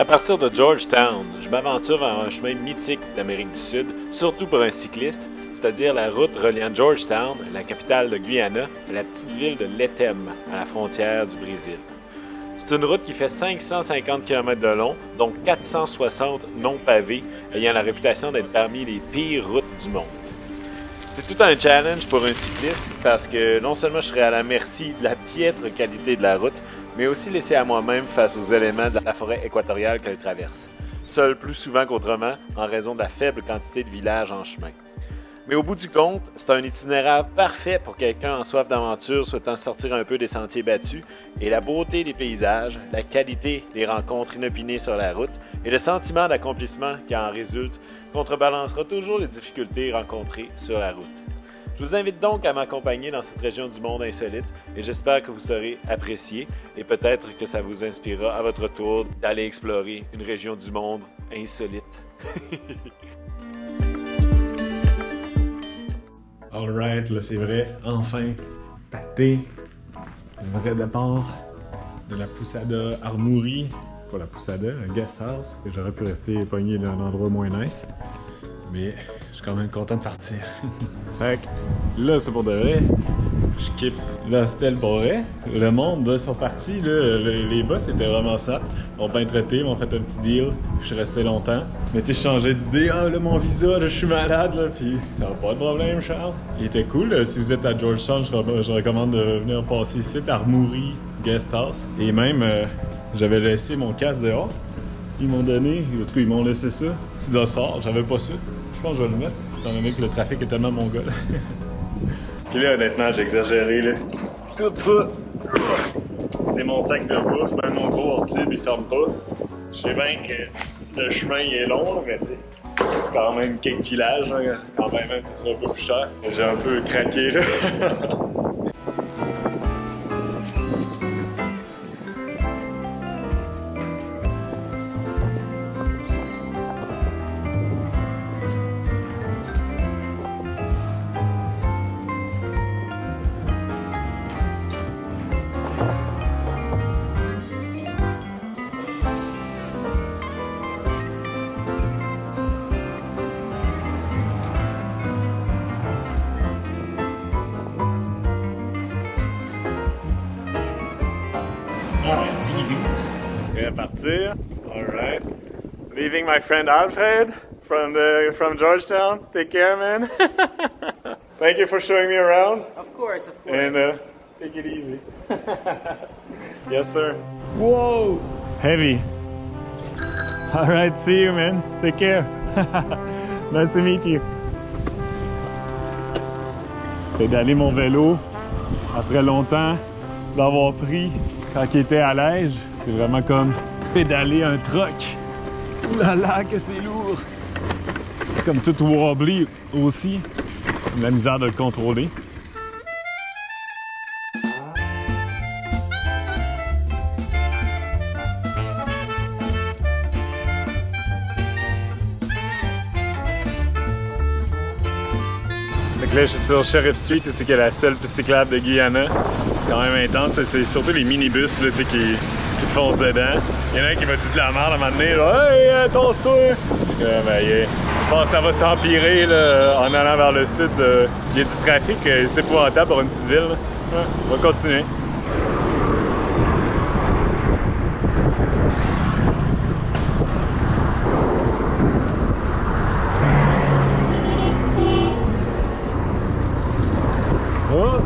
À partir de Georgetown, je m'aventure vers un chemin mythique d'Amérique du Sud, surtout pour un cycliste, c'est-à-dire la route reliant Georgetown, la capitale de Guyana, à la petite ville de Lethem, à la frontière du Brésil. C'est une route qui fait 550 km de long, dont 460 non pavés, ayant la réputation d'être parmi les pires routes du monde. C'est tout un challenge pour un cycliste parce que non seulement je serai à la merci de la piètre qualité de la route, mais aussi laissé à moi-même face aux éléments de la forêt équatoriale qu'elle traverse, seul plus souvent qu'autrement en raison de la faible quantité de villages en chemin. Mais au bout du compte, c'est un itinéraire parfait pour quelqu'un en soif d'aventure souhaitant sortir un peu des sentiers battus, et la beauté des paysages, la qualité des rencontres inopinées sur la route et le sentiment d'accomplissement qui en résulte contrebalancera toujours les difficultés rencontrées sur la route. Je vous invite donc à m'accompagner dans cette région du monde insolite et j'espère que vous serez apprécié et peut-être que ça vous inspirera à votre tour d'aller explorer une région du monde insolite. Alright, là c'est vrai, enfin, pâté, le vrai départ de la Pousada Armourie, pas la Pousada, un guest house, et j'aurais pu rester pogné dans un endroit moins nice, mais je suis quand même content de partir. Fait que là c'est pour de vrai, je quitte l'hostel pour vrai, le monde là sont partis, là, les boss étaient vraiment saps, ils m'ont bien traité, ils m'ont fait un petit deal, je suis resté longtemps. Mais tu sais, je changeais d'idée, ah là mon visa, là, je suis malade là, pis t'as pas de problème Charles. Il était cool, si vous êtes à Georgetown, je recommande de venir passer ici, à Armourie Guest House. Et même, j'avais laissé mon casque dehors, ils m'ont donné, en tout cas ils m'ont laissé ça, petit dossard, j'avais pas ça. Je pense que je vais le mettre, étant donné que le trafic est tellement mongol. Puis là honnêtement, j'ai exagéré là. Tout ça, c'est mon sac de bouffe, même mon gros hors-clip il ferme pas. Je sais bien que le chemin il est long, là, mais tu sais, quand même quelques villages, là, quand même ça sera un peu plus cher. J'ai un peu craqué là. Prêt à partir. Alright. Leaving my friend Alfred from Georgetown. Take care, man. Thank you for showing me around. Of course, of course. And take it easy. Yes, sir. Whoa! Heavy. Alright, see you, man. Take care. Nice to meet you. Pédaler mon vélo après longtemps d'avoir pris quand il était à l'âge. C'est vraiment comme pédaler un truck. Ouh là là, que c'est lourd! C'est comme tout wobbly aussi. La misère de le contrôler. Donc là, je suis sur Sheriff Street, c'est que la seule piste cyclable de Guyana. C'est quand même intense, c'est surtout les minibus là, qui te foncent dedans. Il y en a un qui m'a dit de la merde à un moment donné, là, hey, tosse-toi! Je pense que ça va s'empirer en allant vers le sud. Il y a du trafic, c'est épouvantable pour une petite ville. Ouais, on va continuer. Oh!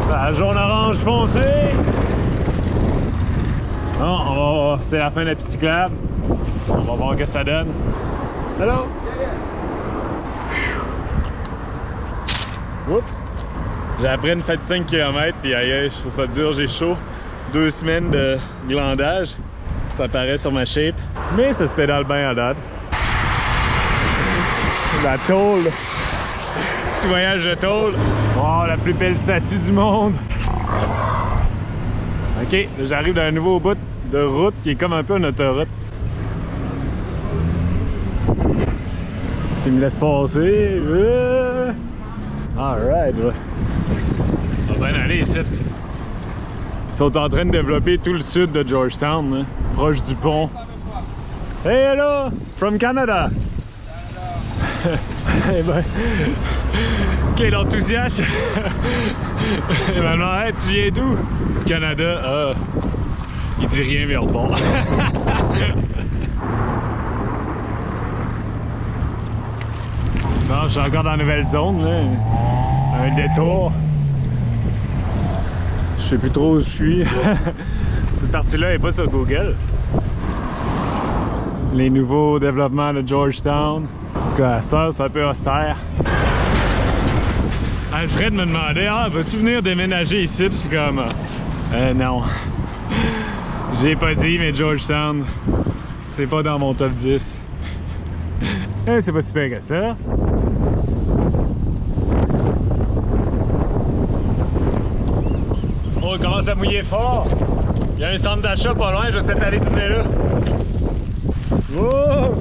Ça jaune-orange foncé! Non, c'est la fin de la petite cyclable. On va voir ce que ça donne. Hello! Oups! J'ai appris une fête de 5 km, puis aïe, je trouve ça dur, j'ai chaud. 2 semaines de glandage. Ça paraît sur ma shape. Mais ça se pédale bien à date. La tôle! Petit voyage de tôle. Oh, la plus belle statue du monde! Ok, j'arrive dans un nouveau bout de route qui est comme un peu une autoroute. S'il me laisse passer. Alright, ouais. Ça va bien aller ici. sont en train de développer tout le sud de Georgetown, là, proche du pont. Hey, hello! From Canada! Eh ben, quel enthousiasme! Et maintenant, hey, tu viens d'où? Du Canada. Ah, il dit rien, mais on repart. Non, je suis encore dans la nouvelle zone, là. Un détour. Je sais plus trop où je suis. Cette partie-là n'est pas sur Google. Les nouveaux développements de Georgetown. En tout cas, à cette heure, c'est un peu austère. Alfred me demandait, ah, veux-tu venir déménager ici? Je suis comme, non. J'ai pas dit, mais Georgetown, c'est pas dans mon top 10. C'est pas si pire que ça. Oh, il commence à mouiller fort. Il y a un centre d'achat pas loin, je vais peut-être aller dîner là. Wow!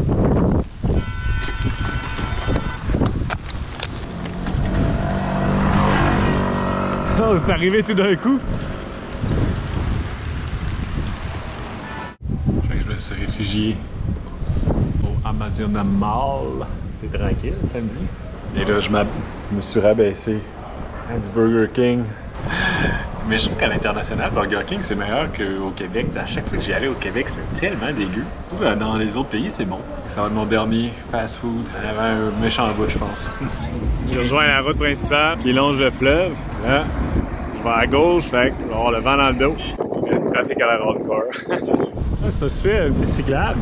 Oh, c'est arrivé tout d'un coup. Je me suis réfugié au Amazon Mall. C'est tranquille samedi. Et là, je me suis rabaissé à du Burger King. Mais je trouve qu'à l'international, Burger King, c'est meilleur qu'au Québec. À chaque fois que j'y allais au Québec, c'était tellement dégueu. Dans les autres pays, c'est bon. Ça va être mon dernier fast-food. Il y avait un méchant bout, je pense. Je rejoins la route principale qui longe le fleuve. Là, je vais à gauche, fait que je vais avoir le vent dans le dos. Il y a du trafic à la hardcore. C'est pas super, un petit cyclable.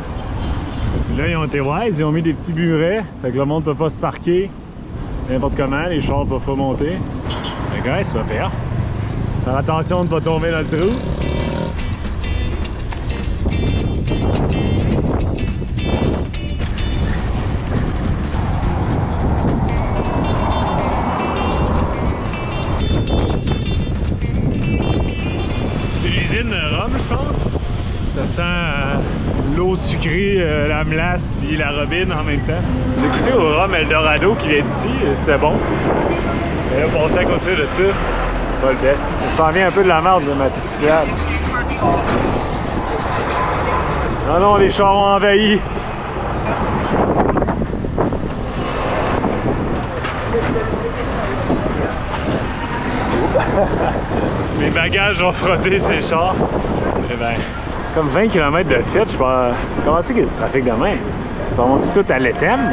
Là, ils ont été wise, ils ont mis des petits burets. Fait que le monde peut pas se parquer n'importe comment, les chars peuvent pas monter. Fait que ouais, c'est pas pire. Faire attention de ne pas tomber dans le trou. C'est l'usine de rhum, je pense. Ça sent l'eau sucrée, la melasse puis la robine en même temps. J'ai goûté au rhum Eldorado qui vient d'ici, c'était bon. Et là, on s'est à continuer de ça. Pas le best. Ça s'en vient un peu de la merde de ma petite fiable. Non, non, les chars ont envahi. Mes bagages ont frotté ces chars. Eh ben, comme 20 km de fête, je pense. Comment c'est qu'il y a du trafic demain? Ça monte tout à l'Étem?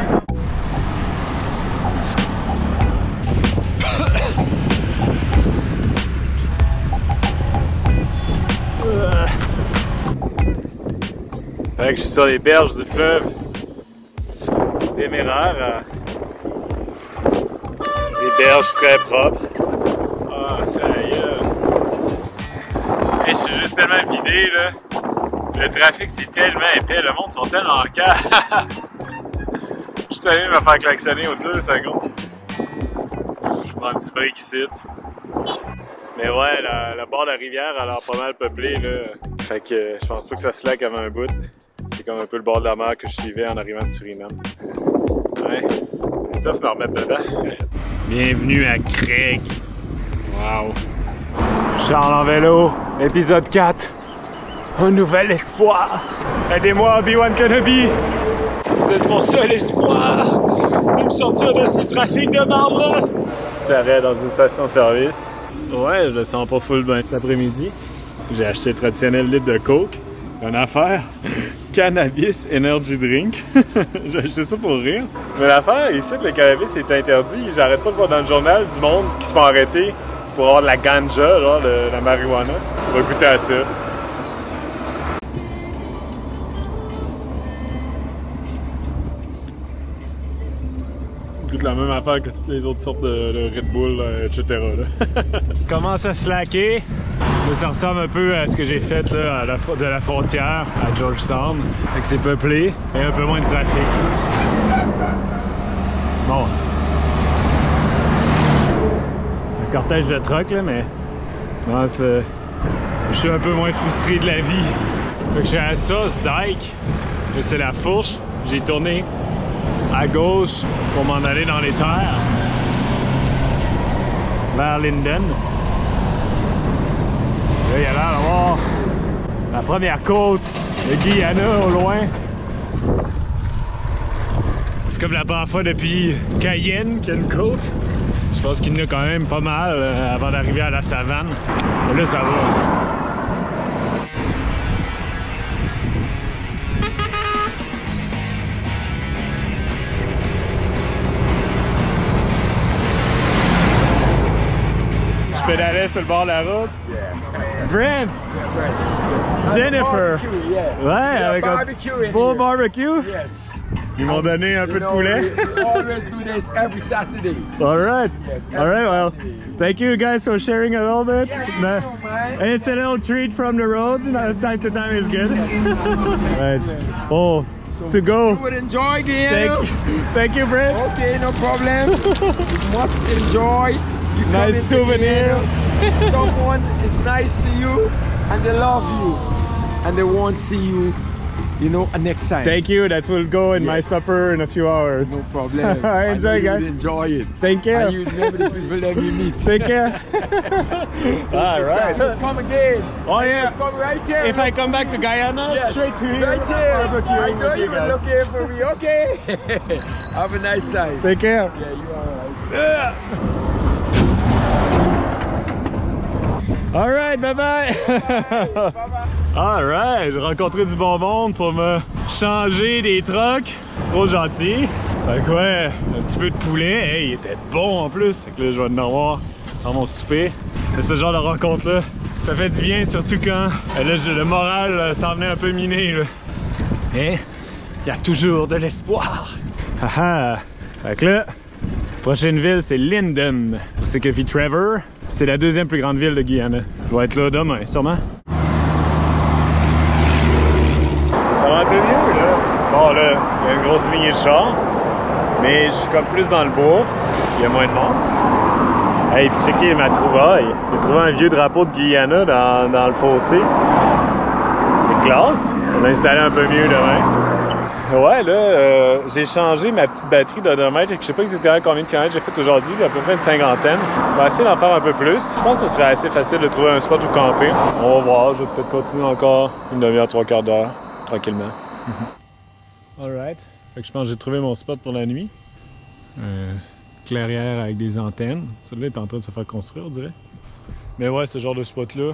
Fait que je suis sur les berges du fleuve Téméraire. Des berges très propres. Ah, ça y est. Et je suis juste tellement vidé là. Le trafic c'est tellement épais, le monde sont tellement en cas. Je suis allé me faire klaxonner aux 2 secondes. Je prends un petit break ici. Mais ouais, le bord de la rivière a l'air pas mal peuplé là. Fait que je pense pas que ça slack avant un bout. C'est comme un peu le bord de la mer que je suivais en arrivant de Suriname. Ouais, c'est tough de me remettre dedans. Bienvenue à Craig. Wow. Charles en vélo, épisode 4. Un nouvel espoir. Aidez-moi, Obi-Wan Kenobi. Vous êtes mon seul espoir de me sortir de ce trafic de marbre. Petit arrêt dans une station-service. Ouais, je le sens pas full bien cet après-midi. J'ai acheté le traditionnel litre de Coke. Une affaire, cannabis energy drink. J'ai acheté ça pour rire. Mais l'affaire, ici, le cannabis est interdit. J'arrête pas de voir dans le journal du monde qui se font arrêter pour avoir de la ganja, genre de la marijuana. On va goûter à ça. Goûte la même affaire que toutes les autres sortes de Red Bull, etc. Commence à slacker. Ça ressemble un peu à ce que j'ai fait là, de la frontière à Georgetown. Fait que c'est peuplé et un peu moins de trafic. Bon. Un cortège de trucks là, mais non, je suis un peu moins frustré de la vie. Fait que j'ai à Sauce Dyke. Là c'est la fourche. J'ai tourné à gauche pour m'en aller dans les terres vers Linden. Là, il y a l'air première côte de Guyana au loin. C'est comme la première fois depuis Cayenne qu'il y a une côte. Je pense qu'il y en a quand même pas mal avant d'arriver à la savane. Mais là, ça va. Je pédalais sur le bord de la route. Brent! Jennifer! Ouais, avec un beau barbecue? Yes. Ils m'ont donné un peu de poulet. We always do this every Saturday. All right. Yes, All right, well, Saturday. thank you guys for sharing a little bit. Yes, It's you know, man. and it's a little treat from the road. Time to time is good. Right. Oh, So to go. You would enjoy Guyana. Thank you, Brent. Okay, no problem. You must enjoy. You come Nice into souvenir. Guyana, someone is nice to you and they love you and they won't see you, you know, next time. Thank you. That will go in my Yes. supper in a few hours. No problem. I enjoy, I know you guys. would enjoy it. Thank you. And you never the people that you meet. Take care. All right. Come again. Oh yeah. Come right here. If I come back to Guyana, Yes, straight to here, right here. barbecue I know with you you were guys. looking for me. Okay. Have a nice time. Take care. Yeah, you are right. Alright, bye bye! Alright, j'ai rencontré du bon monde pour me changer des trucks. Trop gentil. Fait que ouais, un petit peu de poulet. Hey, il était bon en plus. Fait que là, je vais en avoir dans mon souper. C'est ce genre de rencontre-là, ça fait du bien, surtout quand là, le moral s'en venait un peu miné. Là. Mais il y a toujours de l'espoir. Haha! Fait que là, prochaine ville, c'est Linden, où c'est que vit Trevor. C'est la deuxième plus grande ville de Guyana. Je vais être là demain, sûrement. Ça va un peu mieux, là. Bon, là, il y a une grosse lignée de chars. Mais je suis comme plus dans le bois. Il y a moins de monde. Hey, puis checker ma trouvaille. J'ai trouvé un vieux drapeau de Guyana dans le fossé. C'est classe. On va installer un peu mieux demain. Ouais, là, j'ai changé ma petite batterie d'odomètre. Je sais pas exactement combien de kilomètres j'ai fait aujourd'hui, à peu près une cinquantaine. On va essayer d'en faire un peu plus. Je pense que ce serait assez facile de trouver un spot où camper. On va voir, je vais peut-être continuer encore une demi-heure, 3/4 d'heure, tranquillement. Alright. Fait que je pense que j'ai trouvé mon spot pour la nuit. Clairière avec des antennes. Celui-là est en train de se faire construire, on dirait. Mais ouais, ce genre de spot-là,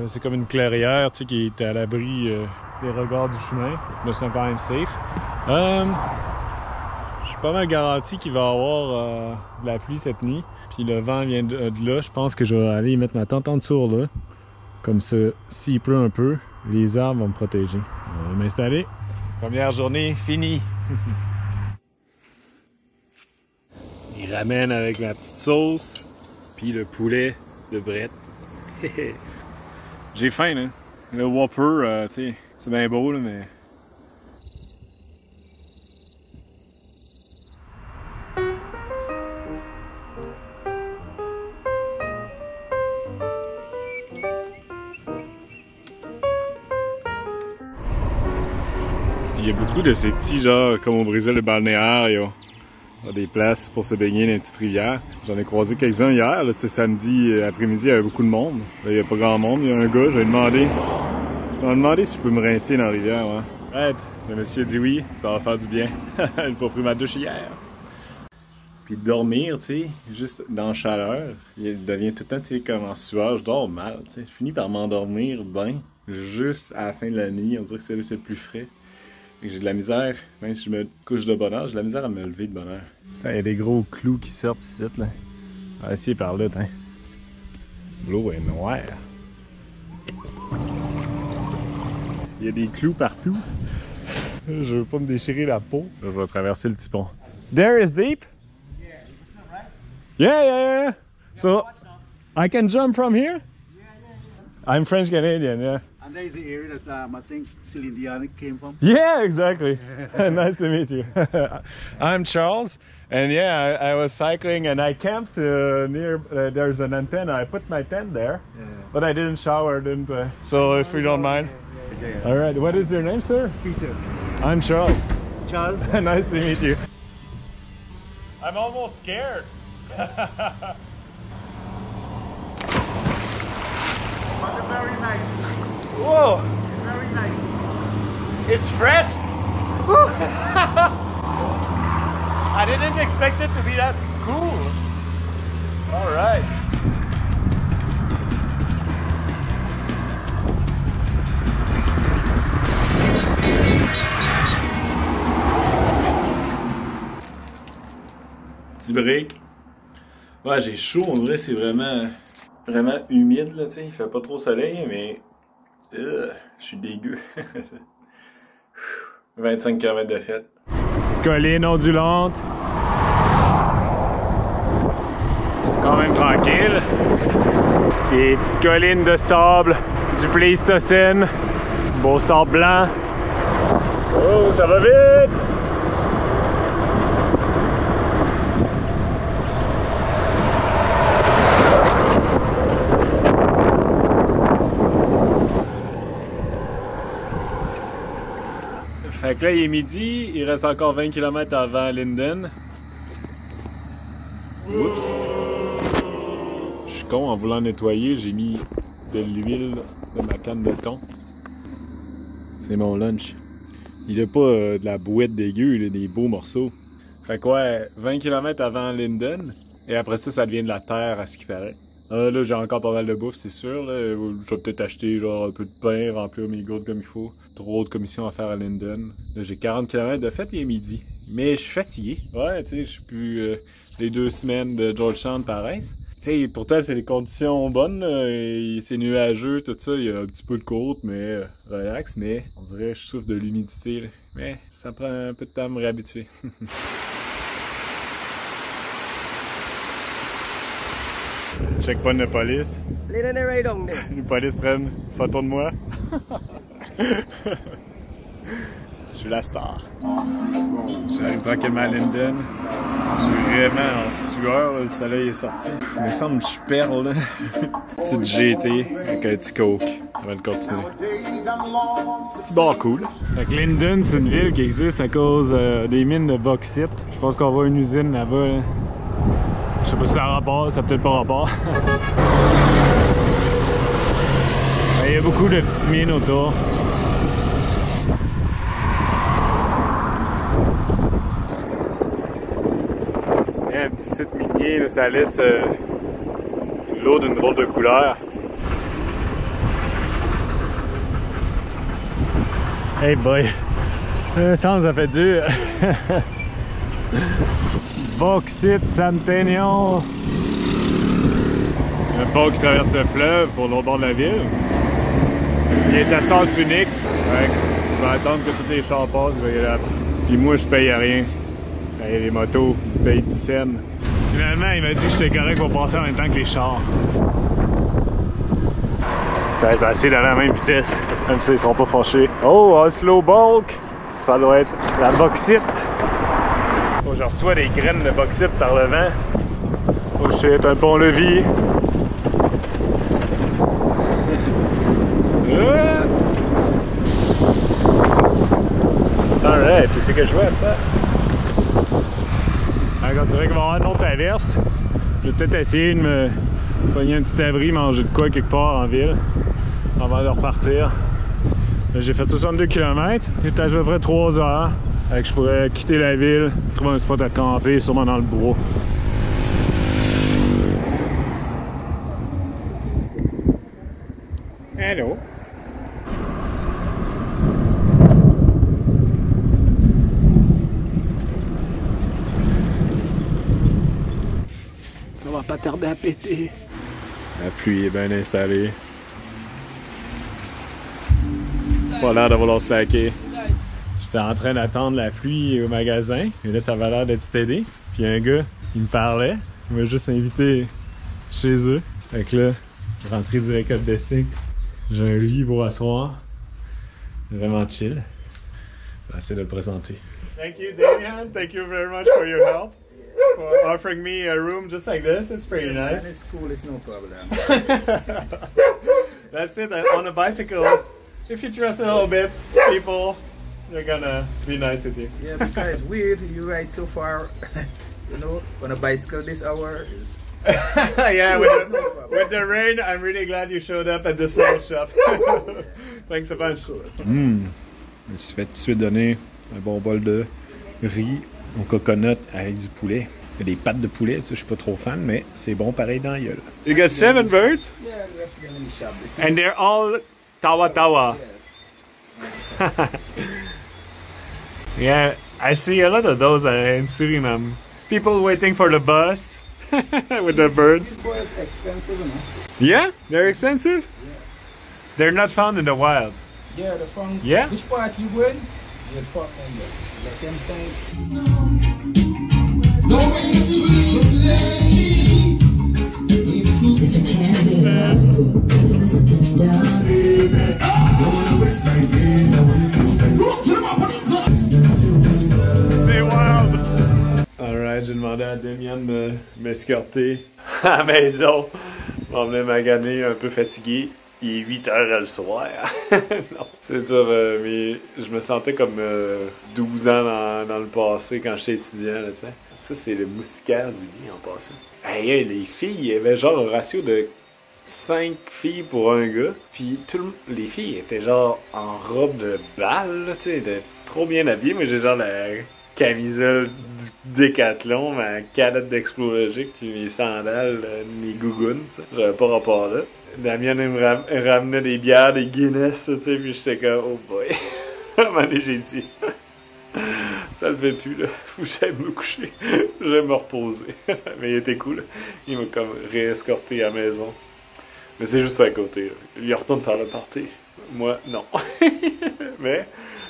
c'est comme une clairière, tu sais, qui est à l'abri des regards du chemin. Mais c'est quand même safe. Je suis pas mal garanti qu'il va y avoir de la pluie cette nuit. Puis le vent vient de là. Je pense que je vais aller y mettre ma tente en dessous là. Comme ça, s'il pleut un peu, les arbres vont me protéger. On va m'installer. Première journée finie. Il ramène avec ma petite sauce. Puis le poulet de Brett. J'ai faim, là. Le Whopper, tu sais, c'est bien beau, là, mais... Il y a beaucoup de ces petits, genre, comme au Brésil, le balnéaire, il y a des places pour se baigner dans une petite rivière. J'en ai croisé quelques-uns hier, là, c'était samedi après-midi, il y avait beaucoup de monde. Là, il n'y a pas grand monde, il y a un gars, je lui ai demandé si je peux me rincer dans la rivière, ouais. Ouais, le monsieur a dit oui, ça va faire du bien. J'ai pas pris ma douche hier. Puis dormir, tu sais, juste dans la chaleur, il devient tout le temps, tu sais, comme en sueur, je dors mal, tu sais. Je finis par m'endormir bien, juste à la fin de la nuit, on dirait que c'est le plus frais. J'ai de la misère, même si je me couche de bonne heure, j'ai de la misère à me lever de bonne heure. Il y a des gros clous qui sortent ici, là. On va essayer par là, tiens. L'eau est noire. Il y a des clous partout. Je veux pas me déchirer la peau. Là, je vais traverser le petit pont. There is deep? Yeah. So, I can jump from here? I'm French Canadian, yeah. And there is the area that I think Celine Dion came from. Yeah, exactly. Nice to meet you. I'm Charles, and yeah, I was cycling and I camped near, there's an antenna. I put my tent there, but I didn't shower, didn't I? So if you don't mind. Okay. All right, what is your name, sir? Peter. I'm Charles. Charles. Nice to meet you. I'm almost scared. Very nice. Whoa! Very It's fresh. I didn't expect it to be that cool. All right. Petit break. Ouais, j'ai chaud, on dirait que c'est vraiment humide là, tu sais, il fait pas trop soleil, mais je suis dégueu. 25 km de fête. Petite colline ondulante. Quand même tranquille. Des petites collines de sable du Pléistocène. Beau sable blanc. Oh, ça va vite! Fait que là, il est midi, il reste encore 20 km avant Linden. Oups! Je suis con, en voulant nettoyer, j'ai mis de l'huile de ma canne de thon. C'est mon lunch. Il a pas de la bouette dégueu, il a des beaux morceaux. Fait que ouais, 20 km avant Linden, et après ça, ça devient de la terre à ce qui paraît. Là, j'ai encore pas mal de bouffe, c'est sûr. Là. Je vais peut-être acheter genre un peu de pain, remplir mes gourdes comme il faut. Trop de commissions à faire à Linden. Là, j'ai 40 km de fait, il est midi. Mais je suis fatigué. Ouais, tu sais, je suis plus les 2 semaines de Georgetown paraissent. Tu sais, pourtant, c'est les conditions bonnes. C'est nuageux, tout ça. Il y a un petit peu de côte, mais relax. Mais on dirait que je souffre de l'humidité. Là. Mais ça prend un peu de temps à me réhabituer. Checkpoint de police. Les polices prennent photo de moi. Je suis la star. J'arrive tranquillement à Linden. Je suis vraiment en sueur, le soleil est sorti. Il me semble que je perds là. Petite GT avec un petit coke avant de continuer. Petit bar cool. Fait que Linden, c'est une ville qui existe à cause des mines de bauxite. Je pense qu'on voit une usine là-bas. Là. Je sais pas si ça a rapport, ça a peut-être pas rapport. Il y a beaucoup de petites mines autour. Il y a un petit site minier, là, ça laisse l'eau d'une drôle de couleur. Hey boy! Ça fait dur! Bauxite Centennial. Un pont qui traverse le fleuve pour l'autre bord de la ville. Il est à sens unique. Ouais, je vais attendre que tous les chars passent. Je vais y aller après. Puis moi, je paye rien. Et les motos, ils payent 10 cents. Finalement, il m'a dit que j'étais correct pour passer en même temps que les chars. Je vais essayer d'aller à la même vitesse, même s'ils sont pas fâchés. Oh, un slow bulk. Ça doit être la bauxite. Oh, je reçois des graines de bauxite par le vent. Oh shit, un pont-levis. Alright, tu sais que je vois à ce temps. On dirait qu'il va y avoir une autre averse. Je vais peut-être essayer de me pogner un petit abri, manger de quoi quelque part en ville avant de repartir. J'ai fait 62 km, il est à peu près 3 heures. Fait que je pourrais quitter la ville, trouver un spot à camper, sûrement dans le bois. Hello! Ça va pas tarder à péter. La pluie est bien installée. Pas l'air de vouloir slacker. J'étais en train d'attendre la pluie au magasin, et là ça avait l'air d'être stédé. Puis un gars, il me parlait, il m'a juste invité chez eux. Fait que là, rentré direct à Bessic. J'ai un lit pour asseoir. Vraiment chill. Je vais essayer de le présenter. Thank you, Damien. Thank you very much for your help. For offering me a room just like this. It's pretty nice. It's cool, it's no problem. That's it. On a bicycle, if you trust a little bit, people, they're gonna be nice with you. Yeah, because it's weird you ride so far, you know, on a bicycle this hour is... Yeah, with the rain, I'm really glad you showed up at the snow shop. Thanks a bunch. Je me suis fait tout de suite donner un bon bol de riz au coconut avec du poulet. Il y a des pâtes de poulet, ça je suis pas trop fan, mais c'est bon pareil dans la gueule. You got 7 birds? Yeah, we have to get in the shop. And they're all tawa tawa. Yes. Yeah, I see a lot of those in Suriname. People waiting for the bus with the birds. It's quite expensive, you know. Yeah? They're expensive? Yeah. They're not found in the wild. Yeah, the from Yeah? which part you going? You're from India. Like I'm saying. C'est wild! Alright, j'ai demandé à Demian de m'escorter à la maison. On venait maganer un peu fatigué. Il est 8h le soir. Non, c'est dur, mais je me sentais comme 12 ans dans le passé quand j'étais étudiant, là, tu sais. Ça, c'est le moustiquaire du lit en passant. Hey, les filles, il y avait genre un ratio de 5 filles pour un gars. Puis les filles étaient genre en robe de bal, là, tu sais, étaient trop bien habillées. Moi, j'ai genre la camisole du Décathlon, ma calotte d'Explologique, puis mes sandales, mes gougounes, tu sais. J'avais pas rapport là. Damien il me ramenait des bières, des Guinness, tu sais, puis j'étais comme, oh boy. À un moment donné, j'ai dit, ça le fait plus, là. Faut que j'aille me coucher. Je vais me reposer. Mais il était cool. Il m'a comme réescorté à la maison. Mais c'est juste à côté, là. Il retourne faire le party. Moi, non. Mais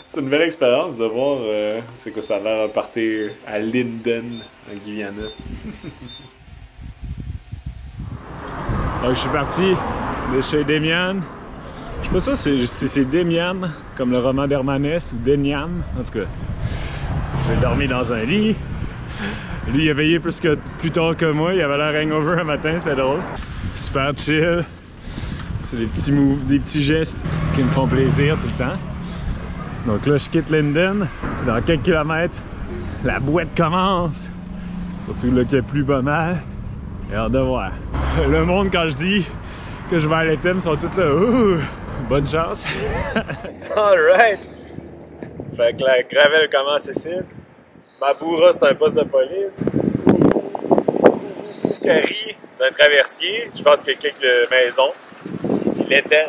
c'est une belle expérience de voir c'est que ça a l'air un party à Linden, en Guyana. Donc je suis parti de chez Demian. Je sais pas ça si c'est Demian, comme le roman d'Hermanès, ou Demian. En tout cas, j'ai dormi dans un lit. Lui, il a veillé plus tard que moi. Il avait l'air hangover un matin, c'était drôle. Super chill. C'est des petits gestes qui me font plaisir tout le temps. Donc là, je quitte Linden. Dans quelques kilomètres, la boîte commence. Surtout là qu'il n'y a plus pas mal. Et hâte de voir. Le monde, quand je dis que je vais à l'Étem, sont tous là. Ouh, bonne chance. Alright. Fait que la gravelle commence ici. Maboura, c'est un poste de police. Kari, c'est un traversier. Je pense qu'il y a quelques maisons. L'Étem,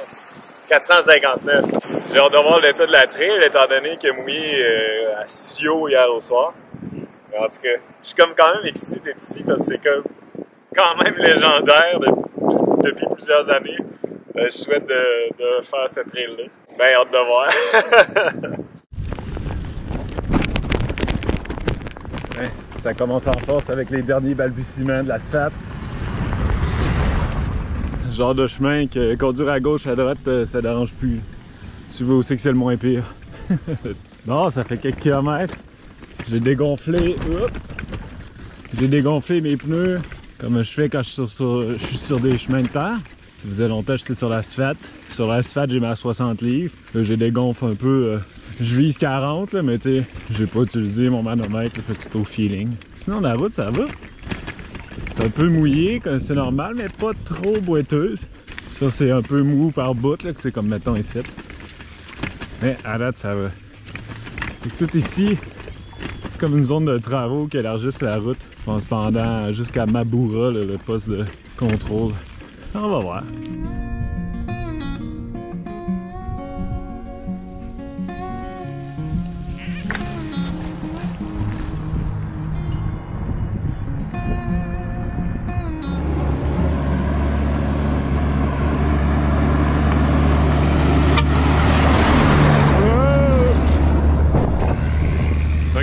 459. J'ai hâte de voir l'état de la trail, étant donné qu'il a mouillé à Sio hier au soir. Mais en tout cas, je suis comme quand même excité d'être ici parce que c'est comme quand même légendaire depuis plusieurs années. Je souhaite de faire cette trail-là. Ben, hâte de voir. Ouais, ça commence en force avec les derniers balbutiements de l'asphalte. Genre de chemin que conduire à gauche, à droite, ça dérange plus. Tu vois aussi que c'est le moins pire. Bon, ça fait quelques kilomètres. J'ai dégonflé. J'ai dégonflé mes pneus comme je fais quand je suis sur des chemins de terre. Ça faisait longtemps que j'étais sur l'asphalte. Sur l'asphalte, j'ai mis à 60 livres. Là, j'ai dégonflé un peu. Je vise 40, là, mais tu sais, j'ai pas utilisé mon manomètre, là, fait que c'est au feeling. Sinon, la route, ça va. C'est un peu mouillé, c'est normal, mais pas trop boiteuse. Ça, c'est un peu mou par bout, là, c'est comme mettons ici. Mais à date, ça va. Et tout ici, c'est comme une zone de travaux qui élargissent la route. Je pense pendant jusqu'à Maboura, là, le poste de contrôle. On va voir.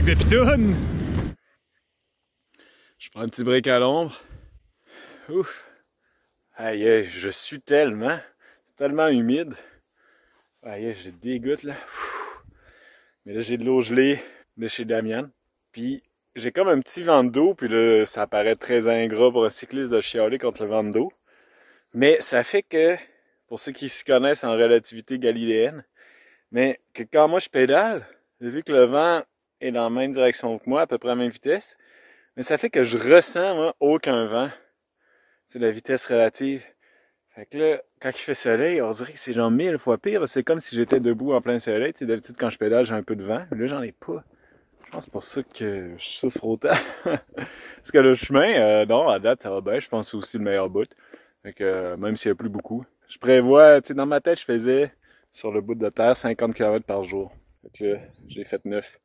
De pitoune. Je prends un petit break à l'ombre. Ouf. Aïe, aïe, je suis tellement. C'est tellement humide. Aïe, j'ai des gouttes là. Mais là, j'ai de l'eau gelée de chez Damian. Puis, j'ai comme un petit vent d'eau. Puis là, ça paraît très ingrat pour un cycliste de chialer contre le vent d'eau. Mais ça fait que, pour ceux qui s'y connaissent en relativité galiléenne, mais que quand moi je pédale, vu que le vent est dans la même direction que moi, à peu près à la même vitesse, mais ça fait que je ressens, moi, aucun vent. C'est la vitesse relative. Fait que là, quand il fait soleil, on dirait que c'est genre 1000 fois pire. C'est comme si j'étais debout en plein soleil. Tu sais, d'habitude, quand je pédale, j'ai un peu de vent. Mais là, j'en ai pas. Je pense que c'est pour ça que je souffre autant. Parce que le chemin, non, à date, ça va bien. Je pense que c'est aussi le meilleur bout. Fait que même s'il n'y a plus beaucoup. Je prévois, tu sais, dans ma tête, je faisais sur le bout de terre 50 km par jour. Fait que là, j'ai fait 9.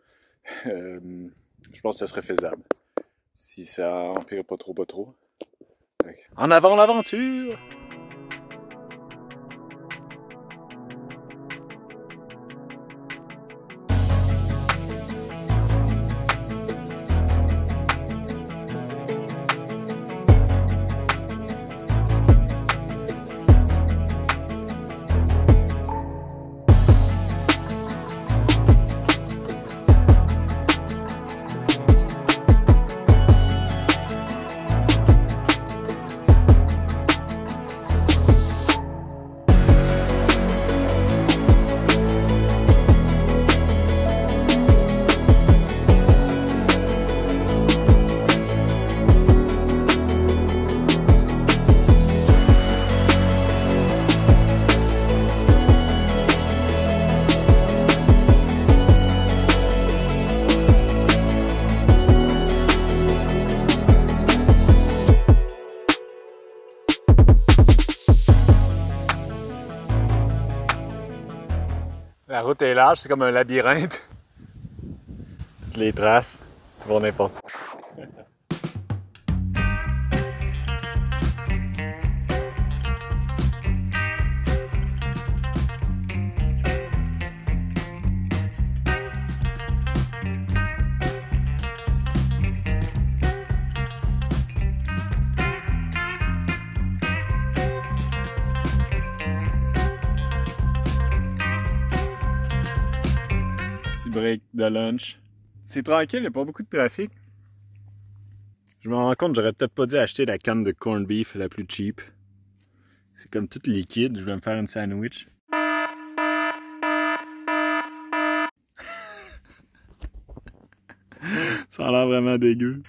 Je pense que ça serait faisable. Si ça empire pas trop, En avant l'aventure! La route est large, c'est comme un labyrinthe. Toutes les traces vont n'importe où. Petit break de lunch. C'est tranquille, il n'y a pas beaucoup de trafic. Je me rends compte, j'aurais peut-être pas dû acheter la canne de corned beef la plus cheap. C'est comme tout liquide, je vais me faire une sandwich. Ça a l'air vraiment dégueu.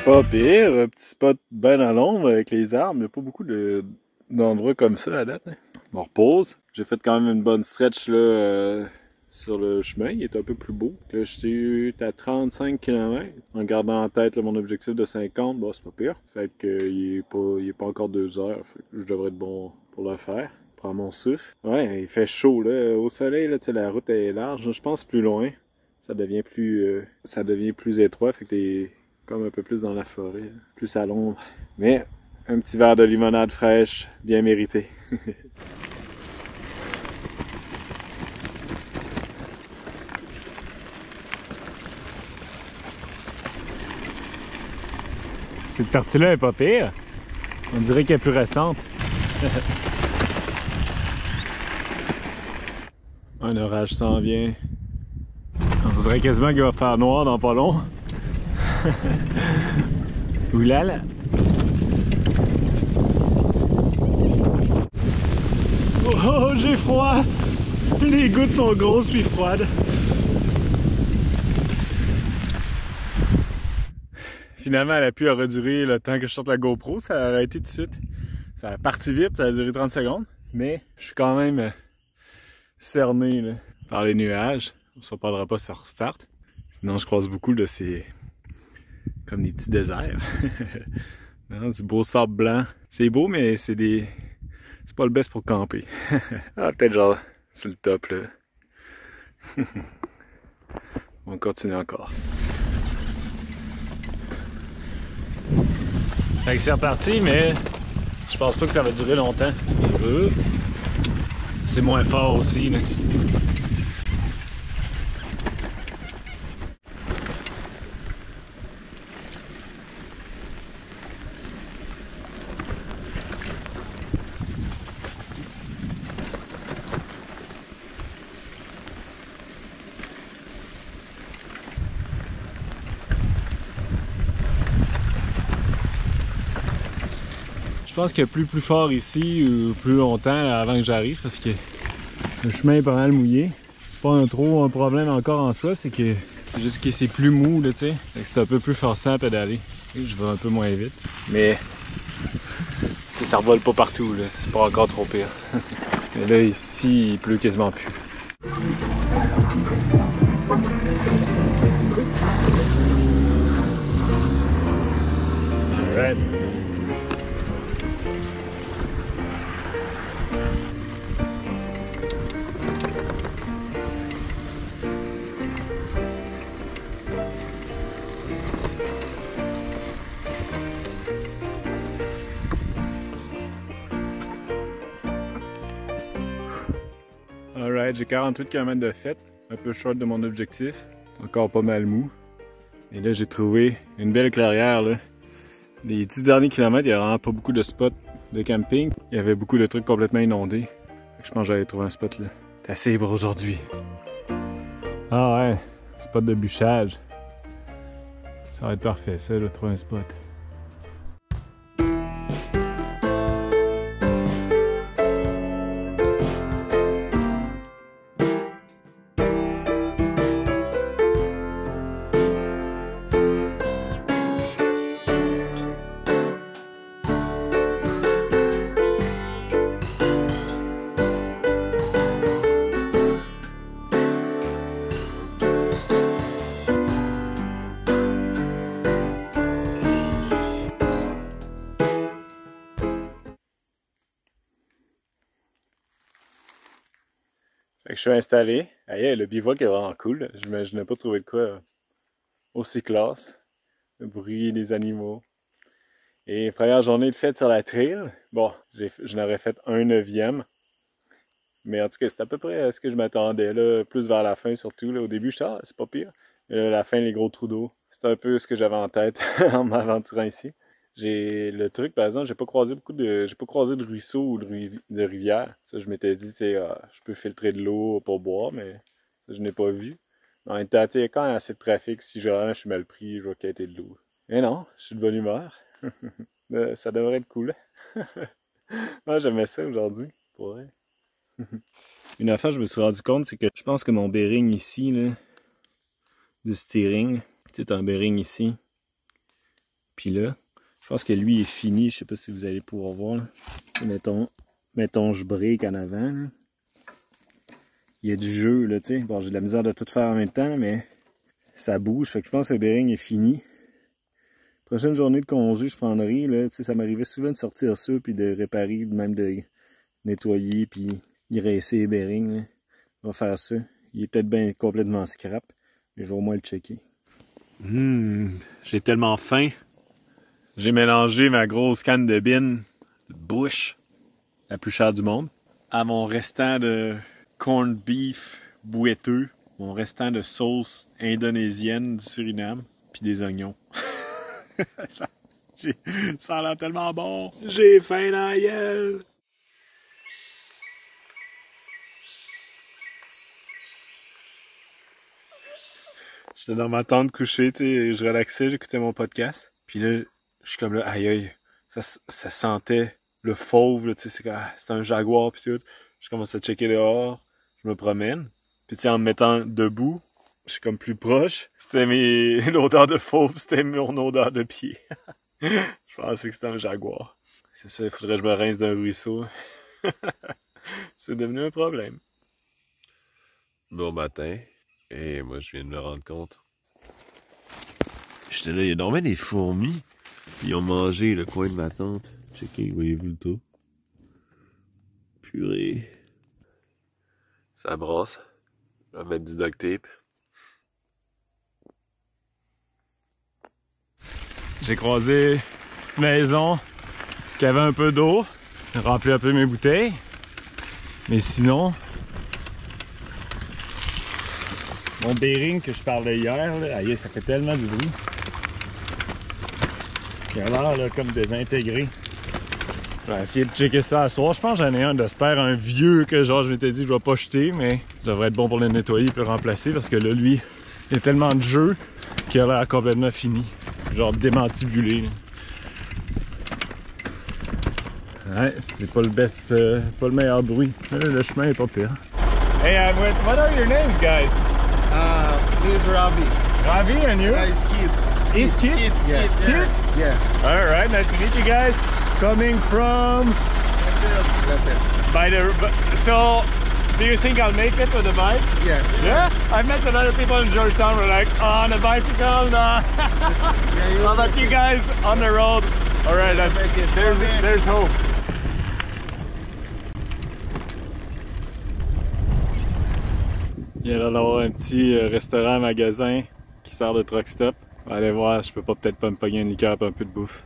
Pas pire, un petit spot bien à l'ombre avec les arbres, il n'y a pas beaucoup d'endroits comme ça à date. Hein. On repose. J'ai fait quand même une bonne stretch là, sur le chemin, il est un peu plus beau. Là, j'étais à 35 km. En gardant en tête là, mon objectif de 50, bon, c'est pas pire. Fait que il est pas encore 2 heures, fait que je devrais être bon pour le faire. Prends mon souffle. Ouais, il fait chaud là. Au soleil, là, la route est large. Je pense plus loin, ça devient plus étroit, fait que t'es comme un peu plus dans la forêt, plus à l'ombre. Mais un petit verre de limonade fraîche, bien mérité. Cette partie-là est pas pire. On dirait qu'elle est plus récente. Un orage s'en vient. On dirait quasiment qu'il va faire noir dans pas long. Oulala! Oh, j'ai froid! Les gouttes sont grosses puis froides. Finalement, elle a pu durer le temps que je sorte la GoPro. Ça a arrêté tout de suite. Ça a parti vite, ça a duré 30 secondes. Mais je suis quand même cerné là, par les nuages. On s'en parlera pas si ça restart. Sinon, je croise beaucoup de ces... comme des petits déserts. Non, du beau sable blanc. C'est beau, mais c'est pas le best pour camper. Ah, peut-être genre, c'est le top, là. On continue encore. Fait que c'est reparti, mais je pense pas que ça va durer longtemps. C'est moins fort aussi, là. pense qu'il y a plus fort ici ou plus longtemps là, avant que j'arrive parce que le chemin est pas mal mouillé. C'est pas trop un problème encore en soi, c'est que c'est juste que c'est plus mou là, tu sais. C'est un peu plus forçant à pédaler. Et je vais un peu moins vite. Mais ça revole pas partout, là. C'est pas encore trop pire. Mais là ici, il pleut quasiment plus. Alright. Alright, j'ai 48 km de fait, un peu short de mon objectif, encore pas mal mou. Et là j'ai trouvé une belle clairière là. Les 10 derniers kilomètres, il n'y a vraiment pas beaucoup de spots de camping. Il y avait beaucoup de trucs complètement inondés. Je pense que j'allais trouver un spot là. C'est assez libre aujourd'hui. Ah ouais, spot de bûchage. Ça va être parfait ça, de trouver un spot. Fait que je suis installé. Aïe, le bivouac est vraiment cool. Je n'ai pas trouvé de quoi aussi classe. Le bruit des animaux. Et première journée de fête sur la trail. Bon, je n'aurais fait un 9e. Mais en tout cas, c'est à peu près ce que je m'attendais. Là, plus vers la fin surtout. Là, au début, j'étais c'est pas pire. Mais là, à la fin, les gros trous d'eau. C'est un peu ce que j'avais en tête en m'aventurant ici. Le truc, par exemple, j'ai pas croisé de ruisseaux ou de rivières. Ça, je m'étais dit, je peux filtrer de l'eau pour boire, mais ça, je n'ai pas vu. En même temps, il y a quand même assez de trafic. Si je suis mal pris, je vais quêter de l'eau. Mais non, je suis de bonne humeur. Ça devrait être cool. Moi, j'aimais ça aujourd'hui, pour vrai. Une affaire, je me suis rendu compte, c'est que je pense que mon bearing ici, là, du steering, c'est un bearing ici. Puis là, je pense que lui est fini, je sais pas si vous allez pouvoir voir. Là. Mettons, je break en avant. Là. Il y a du jeu, là, tu sais. Bon, j'ai de la misère de tout faire en même temps, mais ça bouge. Fait que je pense que le bearing est fini. Prochaine journée de congé, je prendrai, là, tu sais, ça m'arrivait souvent de sortir ça, puis de réparer, même de nettoyer, puis graisser les bearings, là. On va faire ça. Il est peut-être bien complètement scrap, mais je vais au moins le checker. J'ai tellement faim. J'ai mélangé ma grosse canne de bin de Bush, la plus chère du monde, à mon restant de corned beef boiteux, mon restant de sauce indonésienne du Suriname, puis des oignons. ça a l'air tellement bon. J'ai faim dans la gueule. J'étais dans ma tente couchée, tu sais, je relaxais, j'écoutais mon podcast. Puis là, je suis comme là, aïe aïe, ça sentait le fauve, tu sais, c'est un jaguar pis tout. Je commence à checker dehors, je me promène. Puis tu sais, en me mettant debout, je suis comme plus proche. C'était l'odeur de fauve, c'était mon odeur de pied. Je pensais que c'était un jaguar. C'est ça, il faudrait que je me rince d'un ruisseau. C'est devenu un problème. Bon matin, et moi je viens de me rendre compte. J'étais là, il y a normalement des fourmis. Ils ont mangé le coin de ma tente. Checkez, voyez-vous le tout? Purée. Ça brasse. Je vais mettre du duct tape. J'ai croisé une petite maison qui avait un peu d'eau. J'ai rempli un peu mes bouteilles. Mais sinon, mon bearing que je parlais hier, là, aïe, ça fait tellement du bruit. Il a l'air comme désintégré. Je vais essayer de checker ça à soir. Je pense que j'en ai un d'espère un vieux que genre je m'étais dit je vais pas jeter, mais ça devrait être bon pour le nettoyer et le remplacer parce que là lui, il y a tellement de jeu qu'il a l'air complètement fini. Genre démantibulé. Là. Ouais, c'est pas le best, pas le meilleur bruit. Mais le chemin est pas pire. Hey, what are your names, guys? Me is Ravi. Ravi and you? It's Kid. Is Kid? Kid, yeah. Kid? Yeah. Alright, nice to meet you guys. Coming from... By the... So, do you think I'll make it with the bike? Yeah. Yeah? I've met a lot of people in Georgetown who are like, oh, on a bicycle, no. How about you guys on the road? Alright, there's hope. Il y a l'air d'avoir un petit restaurant-magasin qui sert de truck stop. On va aller voir, je peux peut-être pas me pogner une liqueur et un peu de bouffe.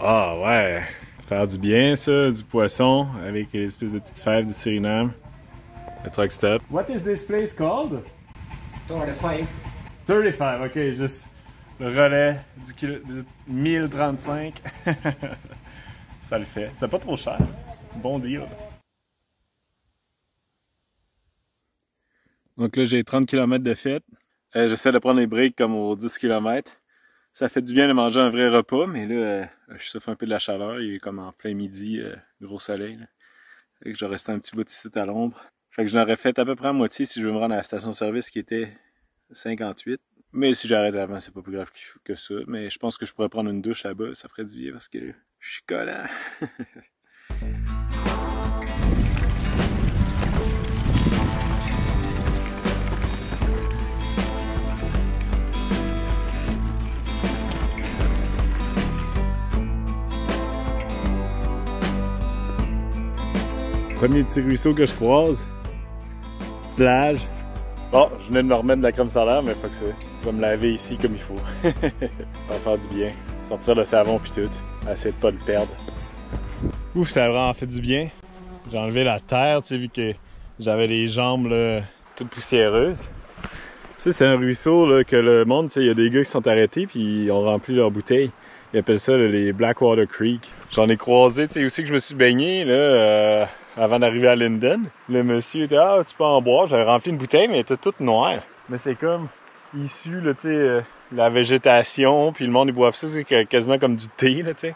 Ah ouais! Faire du bien ça, du poisson avec les espèces de petites fèves du Suriname. Le truck stop. What is this place called? 35. 35, ok, juste le relais du 1035. Ça le fait. C'était pas trop cher. Bon deal. Donc là, j'ai 30 km de fête. J'essaie de prendre les breaks comme aux 10 km. Ça fait du bien de manger un vrai repas, mais là, je souffre un peu de la chaleur. Il est comme en plein midi, gros soleil. Là. Fait que je vais rester un petit bout ici à l'ombre. Fait que je l'aurais fait à peu près à moitié si je veux me rendre à la station-service qui était 58. Mais si j'arrête avant, c'est pas plus grave que ça. Mais je pense que je pourrais prendre une douche là-bas, ça ferait du bien parce que je suis collant. Premier petit ruisseau que je croise, petite plage. Bon, je venais de me remettre de la crème solaire, mais faut que c'est. Je vais me laver ici comme il faut. Ça va faire du bien. Sortir le savon puis tout. Essayer de pas le perdre. Ouf, ça a vraiment fait du bien. J'ai enlevé la terre, tu sais, vu que j'avais les jambes là, toutes poussiéreuses. Ça, c'est un ruisseau là, que le monde, tu sais, il y a des gars qui sont arrêtés puis ils ont rempli leurs bouteilles. Ils appellent ça là, les Blackwater Creek. J'en ai croisé, tu sais, aussi que je me suis baigné là, avant d'arriver à Linden. Le monsieur était « Ah, tu peux en boire ». J'avais rempli une bouteille, mais elle était toute noire. Mais c'est comme issu, là, tu sais, la végétation, puis le monde, ils boivent ça, c'est quasiment comme du thé, là, tu sais.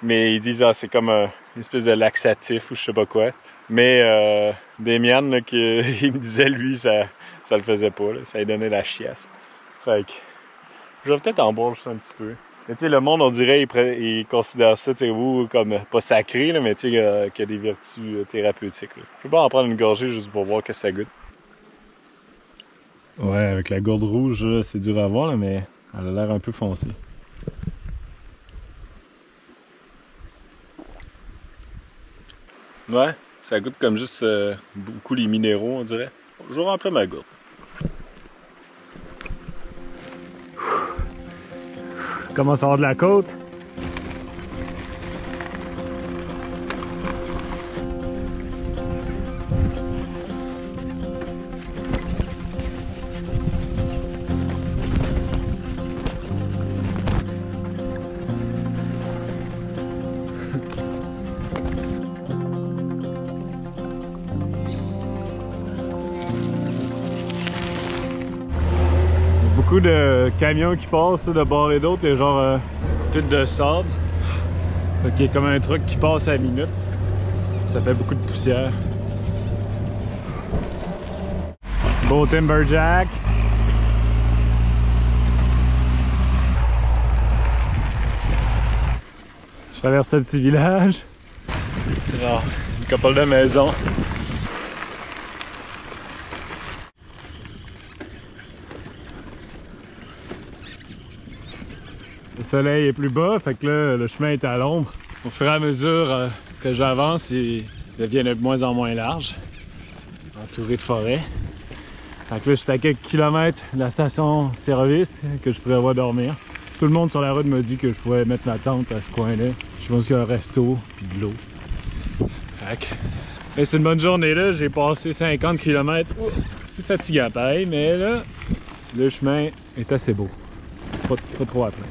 Mais ils disent « Ah, c'est comme une espèce de laxatif » ou je sais pas quoi. Mais Damien, là, il me disait, lui, ça le faisait pas, là. Ça lui donnait la chiasse. Fait que je vais peut-être en boire juste un petit peu. Mais tu sais, le monde, on dirait, il considère ça, tu sais, comme pas sacré, là, mais tu sais, qu'il y a des vertus thérapeutiques. Là. Je peux pas en prendre une gorgée juste pour voir que ça goûte. Ouais, avec la gourde rouge, c'est dur à voir, là, mais elle a l'air un peu foncée. Ouais, ça goûte comme juste beaucoup les minéraux, on dirait. Je vais remplir ma gourde. Comment ça va de la côte? Beaucoup de camions qui passent de bord et d'autre, il y a genre tout de sable. Fait qu'il y a comme un truc qui passe à la minute. Ça fait beaucoup de poussière. Beau Timberjack. Je traverse le petit village. Genre, une couple de maisons. Le soleil est plus bas, fait que là, le chemin est à l'ombre. Au fur et à mesure que j'avance, il devient de moins en moins large, entouré de forêt. Fait que là, je suis à quelques kilomètres de la station-service que je prévois dormir. Tout le monde sur la route me dit que je pourrais mettre ma tente à ce coin-là. Je pense qu'il y a un resto, de l'eau. Et c'est une bonne journée là, j'ai passé 50 km. C'est fatigant pareil, mais là, le chemin est assez beau. Pas trop à plaindre.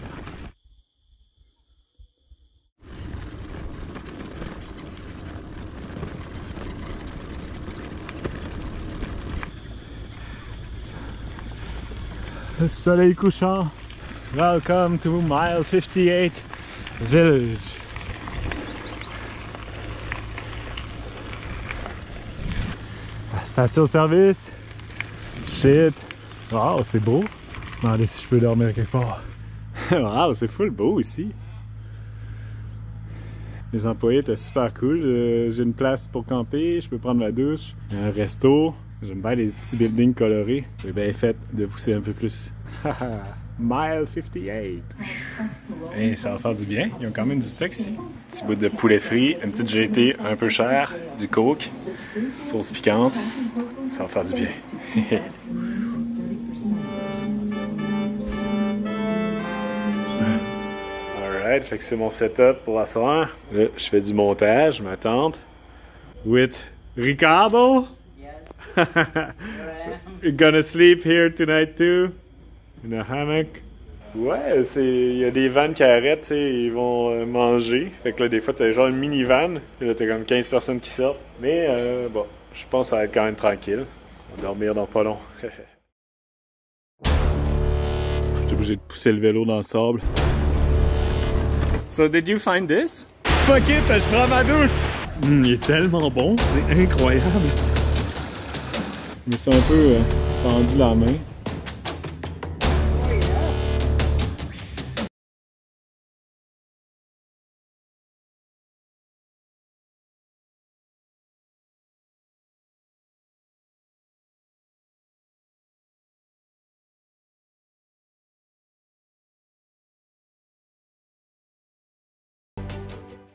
Le soleil couchant. Welcome to Mile 58 Village. Station service. Shit. Wow, c'est beau. Demandez si je peux dormir quelque part. Wow, c'est full beau ici. Les employés étaient super cool. J'ai une place pour camper, je peux prendre ma douche. Un resto. J'aime bien les petits buildings colorés. J'ai bien fait de pousser un peu plus. Mile 58. Hey, ça va faire du bien. Ils ont quand même du stock ici. Petit bout de poulet frit, une petite GT un peu chère, du coke, sauce piquante. Ça va faire du bien. Alright, fait que c'est mon setup pour la soirée. Là, je fais du montage, ma tante. With Ricardo. Yes. You're gonna sleep here tonight too? In a hammock. Ouais, il y a des vannes qui arrêtent, tu sais, ils vont manger. Fait que là, des fois, t'as genre une mini-van. Et là, t'as comme 15 personnes qui sortent. Mais bon, je pense que ça va être quand même tranquille. On va dormir dans pas long. J'étais obligé de pousser le vélo dans le sable. So, did you find this? Fuck it, je prends ma douche! Il est tellement bon, c'est incroyable. Je me suis un peu tendu la main.